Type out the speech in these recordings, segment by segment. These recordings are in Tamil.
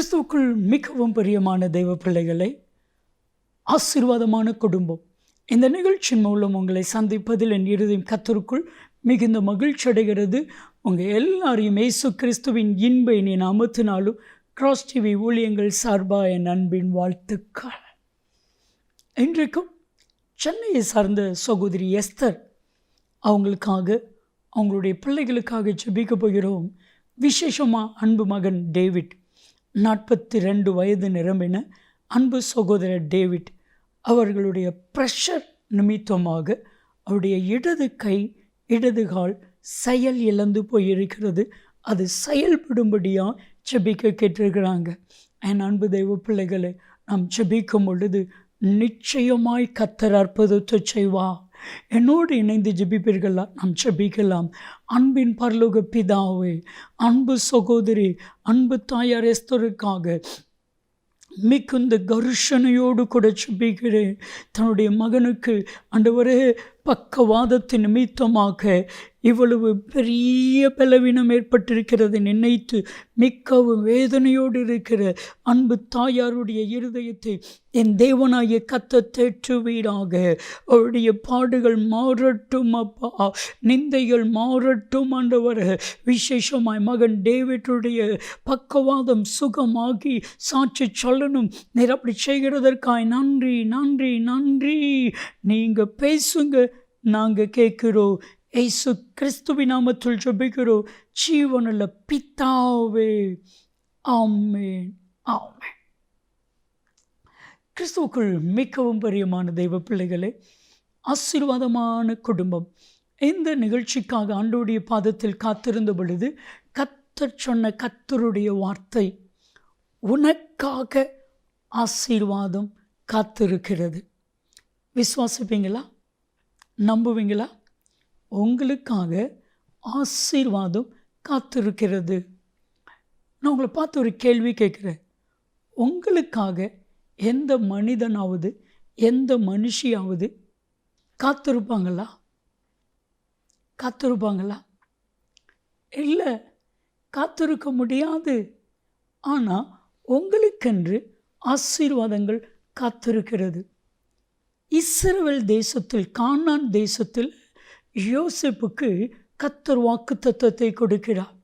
கிறிஸ்துவுக்குள் மிகவும் பிரியமான தெய்வ பிள்ளைகளை, ஆசீர்வாதமான குடும்பம், இந்த நிகழ்ச்சியின் மூலம் உங்களை சந்திப்பதில் என் இருதயம் கர்த்தருக்குள் மிகுந்த மகிழ்ச்சி அடைகிறது. உங்கள் எல்லாரையும் இயேசு கிறிஸ்துவின் இன்ப இனி நாமத்தினாலும் கிராஸ் டிவி ஊழியங்கள் சார்பாக என் அன்பின் வாழ்த்துக்கள். இன்றைக்கும் சென்னையை சார்ந்த சகோதரி எஸ்தர் அவங்களுக்காக, அவங்களுடைய பிள்ளைகளுக்காக ஜெபிக்க போகிறோம். விசேஷமாக அன்பு மகன் டேவிட், 42 வயது நிரம்பின அன்பு சகோதரர் டேவிட் அவர்களுடைய ப்ரெஷர் நிமித்தமாக அவருடைய இடது கை இடது கால் செயல் இழந்து போயிருக்கிறது. அது செயல்படும்படியாக ஜெபிக்க கேட்டிருக்கிறாங்க. என் அன்பு தெய்வ பிள்ளைகளை, நாம் ஜெபிக்கும் பொழுது நிச்சயமாய் கர்த்தர் அற்புதத்தை செய்வா. என்னோடு இணைந்து ஜெபிப்பீர்களா? நாம் ஜெபிக்கலாம். அன்பின் பரலோக பிதாவே, அன்பு சகோதரி, அன்பு தாயார் எஸ்தருக்காக மிகுந்த கர்ஷனையோடு கூட ஜெபிக்கிறேன். தன்னுடைய மகனுக்கு ஆண்டவரே பக்கவாதத்தின் நிமித்தமாக இவ்வளவு பெரிய பலவீனம் ஏற்பட்டிருக்கிறது நினைத்து மிகவும் வேதனையோடு இருக்கிற அன்பு தாயாருடைய இருதயத்தை என் தேவனாகிய கர்த்தர் தேற்றுவீராக. அவருடைய பாடுகள் மாறட்டும் அப்பா, நிந்தைகள் மாறட்டும் ஆண்டவரே. விசேஷமாய் மகன் டேவிட்டுடைய பக்கவாதம் சுகமாகி சாட்சி சொல்லணும். நீர் அப்படி செய்கிறதற்காய் நன்றி நன்றி நன்றி. நீங்கள் பேசுங்க, நாங்கள் கேட்குறோம். இயேசு கிறிஸ்துவின் நாமத்தில் ஜெபிக்கிறோம் ஜீவனுள்ள பிதாவே, ஆமென் ஆமென். கிறிஸ்துவுக்குள் மிகவும் பிரியமான தெய்வ பிள்ளைகளே, ஆசீர்வாதமான குடும்பம், இந்த நிகழ்ச்சிக்காக ஆண்டவருடைய பாதத்தில் காத்திருந்த பொழுது கர்த்தர் சொன்ன கர்த்தருடைய வார்த்தை, உனக்காக ஆசீர்வாதம் காத்திருக்கிறது. விசுவாசிப்பீங்களா? நம்புவீங்களா? உங்களுக்காக ஆசீர்வாதம் காத்திருக்கிறது. நான் உங்களை பார்த்து ஒரு கேள்வி கேட்குறேன். உங்களுக்காக எந்த மனிதனாவது எந்த மனுஷியாவது காத்திருப்பாங்களா? காத்திருப்பாங்களா? இல்லை, காத்திருக்க முடியாது. ஆனால் உங்களுக்கென்று ஆசீர்வாதங்கள் காத்திருக்கிறது. இஸ்ரவேல் தேசத்தில், கானான் தேசத்தில் யோசேப்புக்கு கர்த்தர் வாக்குத்தத்தத்தை கொடுக்கிறார்.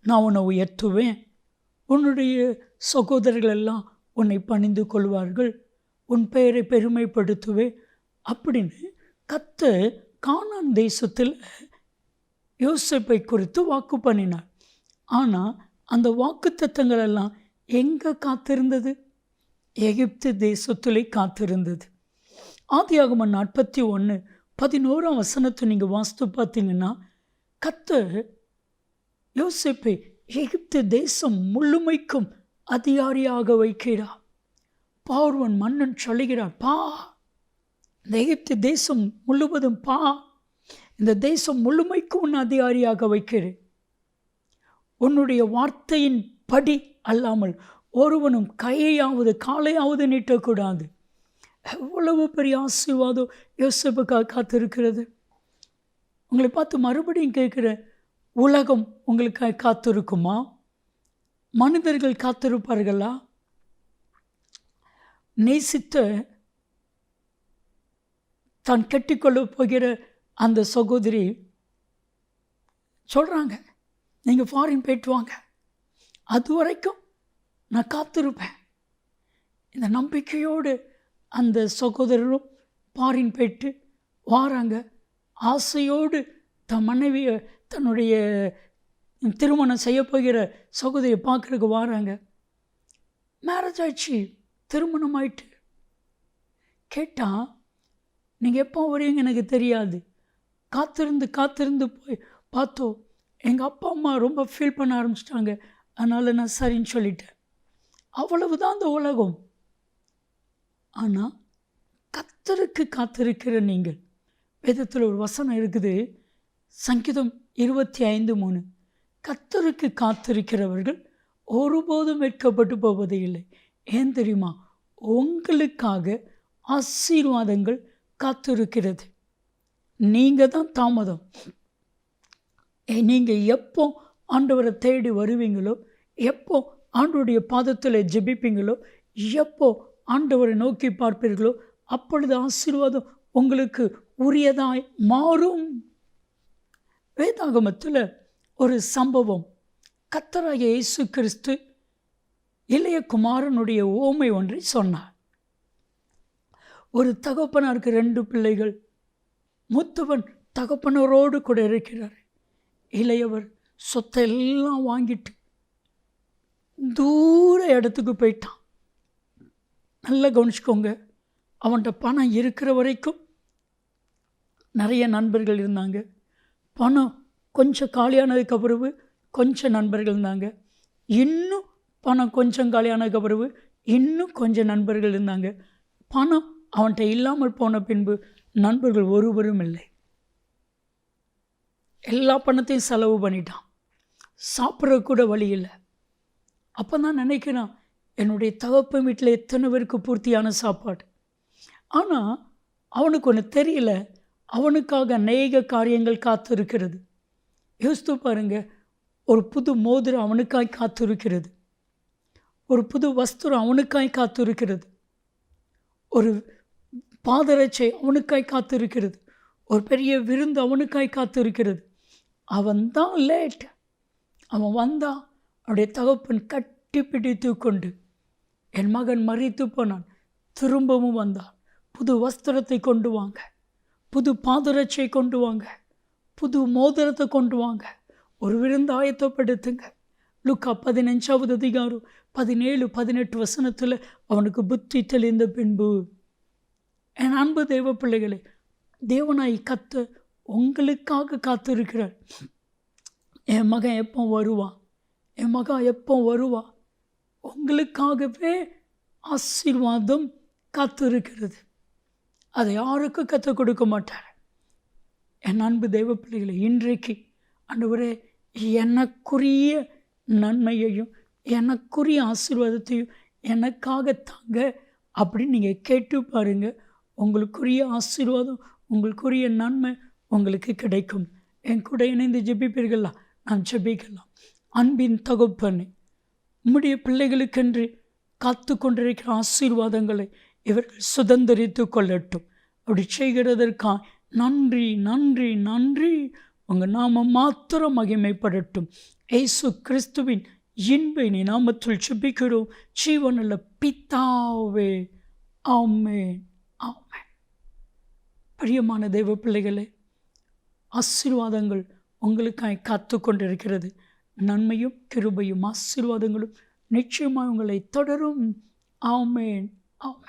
நான் உன்னை உயர்த்துவேன், உன்னுடைய சகோதரர்கள் எல்லாம் உன்னை பணிந்து கொள்வார்கள், உன் பெயரை பெருமைப்படுத்துவேன் அப்படின்னு கர்த்தர் கானான் தேசத்தில் யோசேப்பை குறித்து வாக்கு பண்ணினார். ஆனால் அந்த வாக்குத்தத்தங்கள் எல்லாம் எங்கே காத்திருந்தது? எகிப்து தேசத்திலே காத்திருந்தது. ஆதியாகமம் 41:11 நீங்கள் வாசித்து பார்த்தீங்கன்னா, கர்த்தர் யோசேப்பை எகிப்து தேசம் முழுமைக்கும் அதிகாரியாக வைக்கிறார். பார்வோன் மன்னன் சொல்லுகிறார், பா, இந்த எகிப்து தேசம் முழுவதும் பா, இந்த தேசம் முழுமைக்கும் உன் அதிகாரியாக வைக்கிறேன். உன்னுடைய வார்த்தையின் படி அல்லாமல் ஒருவனும் கையையாவது காலையாவது நீட்டக்கூடாது. எவ்வளவு பெரிய ஆசீர்வாதம் யோசேப்புக்காக காத்திருக்கிறது. உங்களை பார்த்து மறுபடியும் கேட்குறேன், உலகம் உங்களுக்காக காத்திருக்குமா? மனிதர்கள் காத்திருப்பார்களா? நேசித்த தான் கட்டிக்கொள்ள போகிற அந்த சகோதரி சொல்கிறாங்க, நீங்கள் ஃபாரின் போயிட்டு வாங்க, அது வரைக்கும் நான் காத்திருப்பேன். இந்த நம்பிக்கையோடு அந்த சகோதரரும் ஃபாரின் போயிட்டு வாராங்க. ஆசையோடு தன் மனைவியை, தன்னுடைய திருமணம் செய்ய போகிற சகோதரியை பார்க்குறதுக்கு வாராங்க. மேரேஜ் ஆயிடுச்சு, திருமணம் ஆயிட்டு. கேட்டால், நீங்கள் எப்போ வரீங்க எனக்கு தெரியாது, காத்திருந்து போய் பார்த்தோம், எங்கள் அப்பா அம்மா ரொம்ப ஃபீல் பண்ண ஆரம்பிச்சிட்டாங்க, அதனால் நான் சரின்னு சொல்லிட்டேன். அவ்வளவுதான் அந்த உலகம். ஆனால் கர்த்தருக்கு காத்திருக்கிற நீங்கள், வேதத்தில் ஒரு வசனம் இருக்குது, சங்கீதம் 25:3, கர்த்தருக்கு காத்திருக்கிறவர்கள் ஒருபோதும் வெட்கப்பட்டு போவதே இல்லை. ஏன் தெரியுமா? உங்களுக்காக ஆசீர்வாதங்கள் காத்திருக்கிறது. நீங்கள் தான் தாமதம். நீங்கள் எப்போ ஆண்டவரை தேடி வருவீங்களோ, எப்போ ஆண்டவருடைய பாதத்தில் ஜெபிப்பீங்களோ, எப்போ ஆண்டவரை நோக்கி பார்ப்பீர்களோ, அப்பொழுது ஆசீர்வாதம் உங்களுக்கு உரியதாய் மாறும். வேதாகமத்தில் ஒரு சம்பவம், கர்த்தராகிய இயேசு கிறிஸ்து இளைய குமாரனுடைய ஓமை ஒன்றை சொன்னார். ஒரு தகப்பனாருக்கு 2 பிள்ளைகள். மூத்தவன் தகப்பனரோடு கூட இருக்கிறார். இளையவர் சொத்தை எல்லாம் வாங்கிட்டு தூர இடத்துக்கு போயிட்டான். நல்லா கவனிச்சுக்கோங்க, அவன்கிட்ட பணம் இருக்கிற வரைக்கும் நிறைய நண்பர்கள் இருந்தாங்க. பணம் கொஞ்சம் காலியானதுக்கு பிறகு கொஞ்சம் நண்பர்கள் இருந்தாங்க. இன்னும் பணம் கொஞ்சம் காலியானதுக்கு பிறகு இன்னும் கொஞ்சம் நண்பர்கள் இருந்தாங்க. பணம் அவன்கிட்ட இல்லாமல் போன பின்பு நண்பர்கள் ஒருவரும் இல்லை. எல்லா பணத்தையும் செலவு பண்ணிட்டான். சாப்பிட்ற கூட வழி இல்லை. அப்போ தான் நினைக்கிறான், என்னுடைய தகப்பன் வீட்டில் எத்தனை பேருக்கு பூர்த்தியான சாப்பாடு. ஆனால் அவனுக்கு ஒன்று தெரியல, அவனுக்காக அநேக காரியங்கள் காத்து இருக்கிறது. யோசித்து பாருங்க, ஒரு புது மோதிரம் அவனுக்காய் காத்து இருக்கிறது, ஒரு புது வஸ்திரம் அவனுக்காய் காத்து இருக்கிறது, ஒரு பாதரட்சை அவனுக்காய் காத்து இருக்கிறது, ஒரு பெரிய விருந்து அவனுக்காய் காத்து இருக்கிறது. அவன் தான் லேட். அவன் வந்தான், அவனுடைய தகப்பன் கட்டி பிடித்து கொண்டு, என் மகன் மரித்து போனான், திரும்பவும் வந்தான், புது வஸ்திரத்தை கொண்டு வாங்க, புது பாதரட்சை கொண்டு வாங்க, புது மோதிரத்தை கொண்டு வாங்க, ஒரு விருந்து ஆயத்தப்படுத்துங்க. லூக்கா 15வது அதிகாரம் 17-18 வசனத்தில் அவனுக்கு புத்தி தெளிந்த பின்பு, என் அன்பு தேவ பிள்ளைகளே, தேவனாய் கத்த உங்களுக்காக காத்திருக்கிறார். என் மகன் எப்போ வருவான், என் மகன் எப்போ வருவா, உங்களுக்காகவே ஆசீர்வாதம் காத்திருக்கிறது. அதை யாருக்கும் கற்றுக் கொடுக்க மாட்டார். என் அன்பு தெய்வ பிள்ளைகளை, இன்றைக்கு ஆண்டவரே எனக்குரிய நன்மையையும் எனக்குரிய ஆசீர்வாதத்தையும் எனக்காக தாங்க அப்படின்னு நீங்கள் கேட்டு பாருங்கள். உங்களுக்குரிய ஆசீர்வாதம், உங்களுக்குரிய நன்மை உங்களுக்கு கிடைக்கும். என் கூட இணைந்து ஜெபிப்பீர்களா? நாம் ஜெபிக்கலாம். அன்பின் தகப்பனே, உம்முடைய பிள்ளைகளுக்கென்று காத்து கொண்டிருக்கிற ஆசீர்வாதங்களை இவர்கள் சுதந்திரித்து கொள்ளட்டும். அப்படி செய்கிறதற்காக நன்றி நன்றி நன்றி. உங்கள் நாமம் மாத்திரம் மகிமைப்படட்டும். இயேசு கிறிஸ்துவின் இன்பை நாமத்தில் ஜெபிக்கிறோம் ஜீவனுள்ள பிதாவே, ஆமென் ஆமென். பிரியமான தெய்வ பிள்ளைகளே, ஆசீர்வாதங்கள் உங்களுக்காய் காத்து கொண்டிருக்கிறது. நன்மையும் கிருபையும் ஆசீர்வாதங்களும் நிச்சயமாக உங்களை தொடரும். ஆமென் ஆமென்.